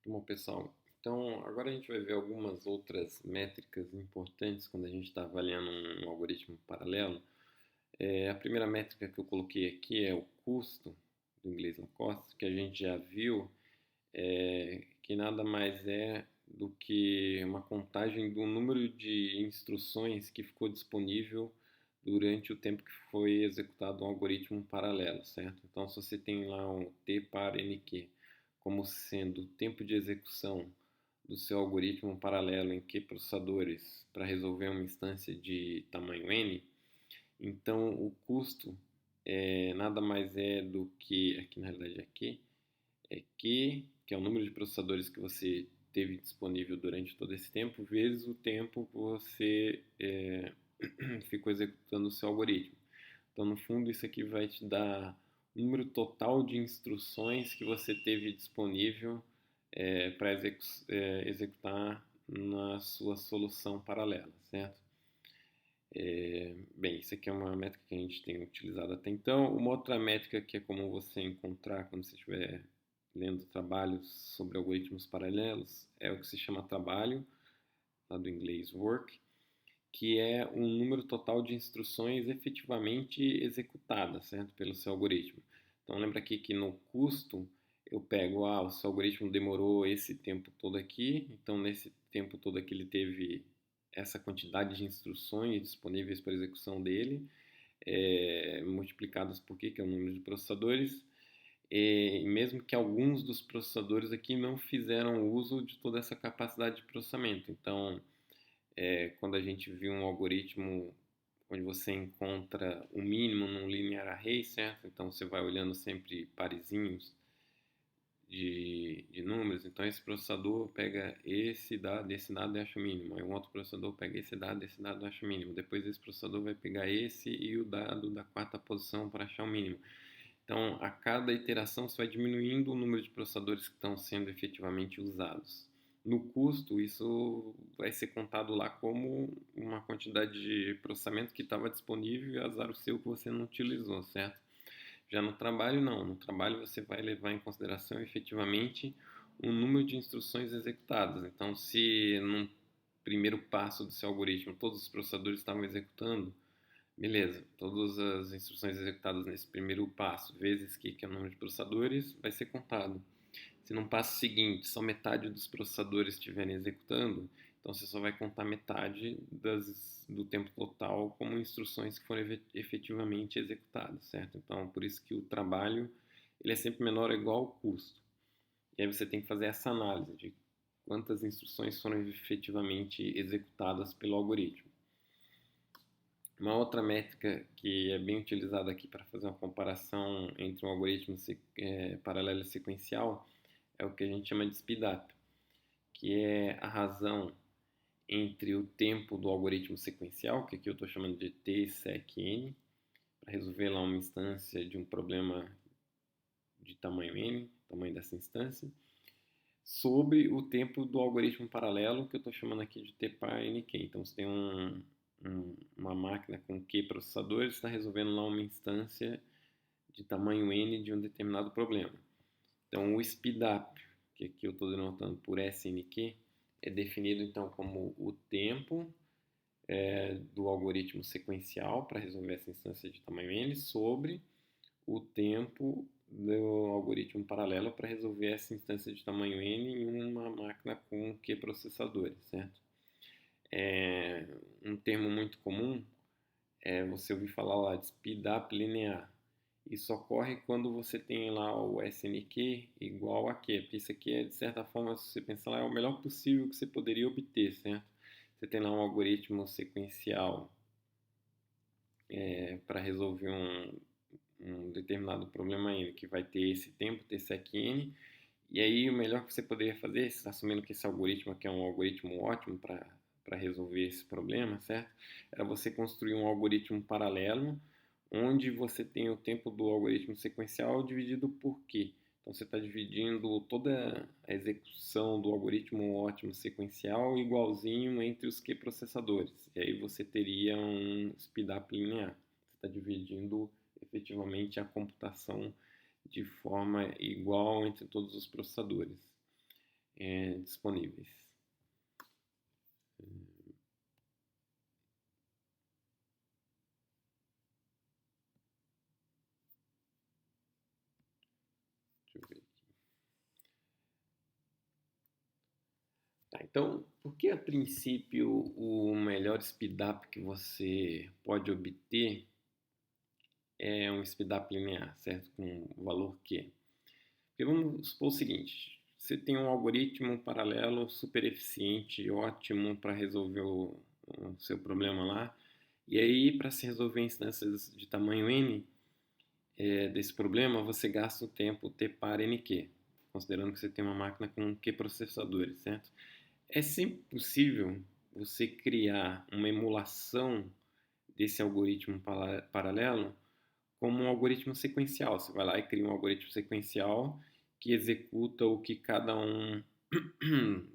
Bom, pessoal, então agora a gente vai ver algumas outras métricas importantes quando a gente está avaliando um algoritmo paralelo. A primeira métrica que eu coloquei aqui é o custo, do inglês no cost, que a gente já viu, que nada mais é do que uma contagem do número de instruções que ficou disponível durante o tempo que foi executado um algoritmo paralelo, certo? Então, se você tem lá um T par NQ como sendo o tempo de execução do seu algoritmo paralelo em Q processadores para resolver uma instância de tamanho n, então o custo nada mais é do que, aqui na realidade aqui, que é o número de processadores que você teve disponível durante todo esse tempo, vezes o tempo que você ficou executando o seu algoritmo. Então, no fundo, isso aqui vai te dar o número total de instruções que você teve disponível para executar na sua solução paralela, certo? Bem, isso aqui é uma métrica que a gente tem utilizado até então. Uma outra métrica que é comum você encontrar quando você estiver lendo trabalhos sobre algoritmos paralelos é o que se chama trabalho, lá do inglês work, que é um número total de instruções efetivamente executadas, certo? Pelo seu algoritmo. Então lembra aqui que no custo eu pego, o seu algoritmo demorou esse tempo todo aqui, então nesse tempo todo aqui ele teve essa quantidade de instruções disponíveis para execução dele, multiplicadas por quê, que é o número de processadores, e mesmo que alguns dos processadores aqui não fizeram uso de toda essa capacidade de processamento. Então, quando a gente viu um algoritmo onde você encontra o mínimo num linear array, certo? Então você vai olhando sempre parezinhos de números. Então esse processador pega esse dado e acha o mínimo. Aí um outro processador pega esse dado e acha o mínimo. Depois esse processador vai pegar esse e o dado da quarta posição para achar o mínimo. Então, a cada iteração você vai diminuindo o número de processadores que estão sendo efetivamente usados. No custo, isso vai ser contado lá como uma quantidade de processamento que estava disponível e azar o seu que você não utilizou, certo? Já no trabalho, não. No trabalho, você vai levar em consideração efetivamente o número de instruções executadas. Então, se num primeiro passo do seu algoritmo todos os processadores estavam executando, beleza, todas as instruções executadas nesse primeiro passo, vezes que é o número de processadores, vai ser contado. Se no passo seguinte só metade dos processadores estiverem executando, então você só vai contar metade do tempo total como instruções que foram efetivamente executadas, certo? Então, por isso que o trabalho ele é sempre menor ou igual ao custo. E aí você tem que fazer essa análise de quantas instruções foram efetivamente executadas pelo algoritmo. Uma outra métrica que é bem utilizada aqui para fazer uma comparação entre um algoritmo paralelo e sequencial é o que a gente chama de speedup, que é a razão entre o tempo do algoritmo sequencial, que aqui eu estou chamando de tsecn, para resolver lá uma instância de um problema de tamanho n, tamanho dessa instância, sobre o tempo do algoritmo paralelo, que eu estou chamando aqui de t par nq. Então, você tem uma máquina com Q processadores, está resolvendo lá uma instância de tamanho n de um determinado problema. Então, o speedup, que aqui eu estou denotando por SNQ, é definido então como o tempo do algoritmo sequencial para resolver essa instância de tamanho n sobre o tempo do algoritmo paralelo para resolver essa instância de tamanho n em uma máquina com Q processadores, certo? Um termo muito comum é você ouvir falar lá de speedup linear. Isso ocorre quando você tem lá o SNQ igual a Q, porque isso aqui é, de certa forma, se você pensar lá, é o melhor possível que você poderia obter, certo? Você tem lá um algoritmo sequencial para resolver um determinado problema N, que vai ter esse tempo, ter sec N, e aí o melhor que você poderia fazer, assumindo que esse algoritmo aqui é um algoritmo ótimo para resolver esse problema, certo? Era você construir um algoritmo paralelo, onde você tem o tempo do algoritmo sequencial dividido por Q. Então você está dividindo toda a execução do algoritmo ótimo sequencial igualzinho entre os Q processadores. E aí você teria um speedup linear. Você está dividindo efetivamente a computação de forma igual entre todos os processadores. disponíveis. Deixa eu ver aqui. Tá, então, por que a princípio o melhor speedup que você pode obter é um speedup linear, certo? Com o valor Q? Porque vamos supor o seguinte: você tem um algoritmo paralelo super eficiente, ótimo para resolver o seu problema lá, e aí para se resolver instâncias de tamanho n desse problema, você gasta o tempo T par nq, considerando que você tem uma máquina com Q processadores, certo? É sempre possível você criar uma emulação desse algoritmo paralelo como um algoritmo sequencial. Você vai lá e cria um algoritmo sequencial que executa o que cada um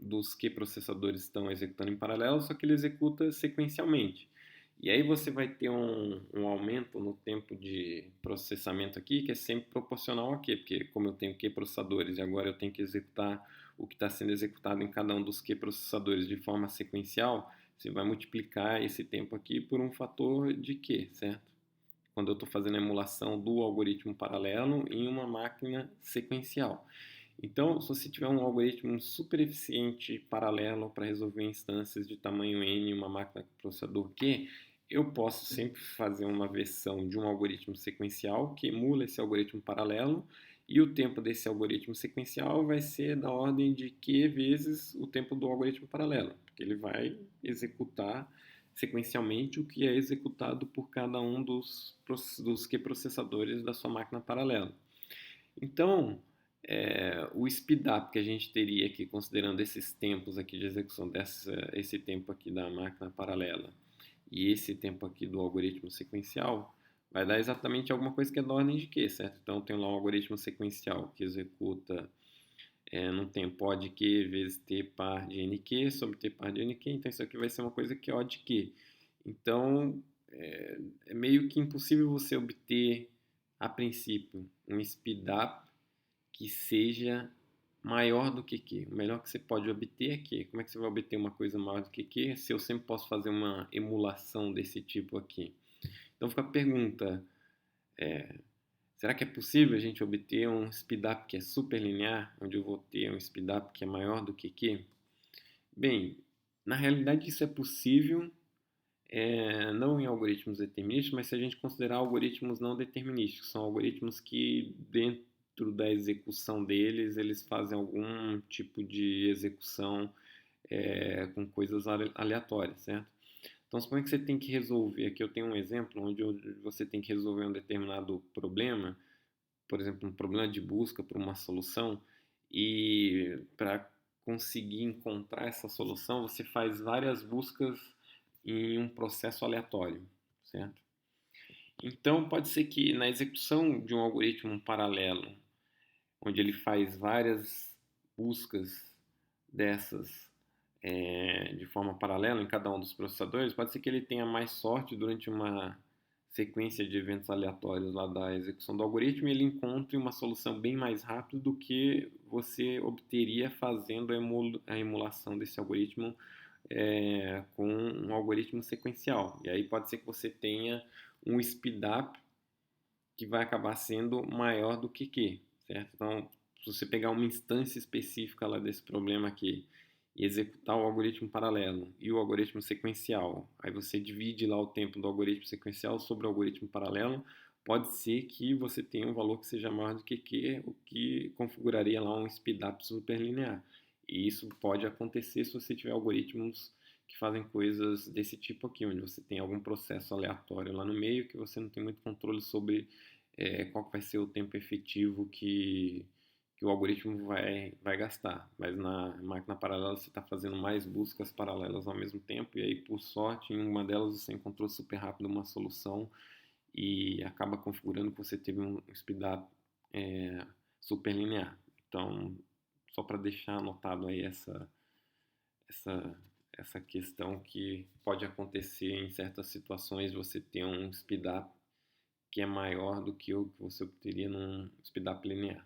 dos Q processadores estão executando em paralelo, só que ele executa sequencialmente. E aí você vai ter um aumento no tempo de processamento aqui que é sempre proporcional a Q, porque como eu tenho Q processadores e agora eu tenho que executar o que está sendo executado em cada um dos Q processadores de forma sequencial, você vai multiplicar esse tempo aqui por um fator de Q, certo? Quando eu estou fazendo a emulação do algoritmo paralelo em uma máquina sequencial. Então, se você tiver um algoritmo super eficiente paralelo para resolver instâncias de tamanho n em uma máquina com processador Q, eu posso sempre fazer uma versão de um algoritmo sequencial que emula esse algoritmo paralelo e o tempo desse algoritmo sequencial vai ser da ordem de Q vezes o tempo do algoritmo paralelo, porque ele vai executar sequencialmente o que é executado por cada um dos Q processadores da sua máquina paralela. Então, o speedup que a gente teria aqui, considerando esses tempos aqui de execução, esse tempo aqui da máquina paralela e esse tempo aqui do algoritmo sequencial, vai dar exatamente alguma coisa que é da ordem de Q, certo? Então, tem lá um algoritmo sequencial que executa num tempo O de Q vezes T par de NQ sobre T par de NQ, então isso aqui vai ser uma coisa que é O de Q. Então, é meio que impossível você obter, a princípio, um speedup que seja maior do que Q. O melhor que você pode obter é Q. Como é que você vai obter uma coisa maior do que Q se eu sempre posso fazer uma emulação desse tipo aqui? Então fica a pergunta, será que é possível a gente obter um speedup que é super linear, onde eu vou ter um speedup que é maior do que Q? Bem, na realidade isso é possível, não em algoritmos deterministas, mas se a gente considerar algoritmos não determinísticos, são algoritmos que dentro da execução deles, eles fazem algum tipo de execução com coisas aleatórias, certo? Então, suponha que você tem que resolver, aqui eu tenho um exemplo onde você tem que resolver um determinado problema, por exemplo, um problema de busca por uma solução, e para conseguir encontrar essa solução, você faz várias buscas em um processo aleatório, certo? Então, pode ser que na execução de um algoritmo paralelo, onde ele faz várias buscas dessas de forma paralela em cada um dos processadores, pode ser que ele tenha mais sorte durante uma sequência de eventos aleatórios lá da execução do algoritmo e ele encontre uma solução bem mais rápido do que você obteria fazendo a emulação desse algoritmo com um algoritmo sequencial. E aí pode ser que você tenha um speedup que vai acabar sendo maior do que Q, certo? Então, se você pegar uma instância específica lá desse problema aqui e executar o algoritmo paralelo e o algoritmo sequencial, aí você divide lá o tempo do algoritmo sequencial sobre o algoritmo paralelo, pode ser que você tenha um valor que seja maior do que Q, o que configuraria lá um speedup superlinear. E isso pode acontecer se você tiver algoritmos que fazem coisas desse tipo aqui, onde você tem algum processo aleatório lá no meio que você não tem muito controle sobre qual vai ser o tempo efetivo que o algoritmo vai gastar. Mas na máquina paralela você está fazendo mais buscas paralelas ao mesmo tempo, e aí, por sorte, em uma delas você encontrou super rápido uma solução e acaba configurando que você teve um speedup super linear. Então, só para deixar anotado aí essa, essa questão que pode acontecer em certas situações você ter um speedup que é maior do que o que você obteria num speedup linear.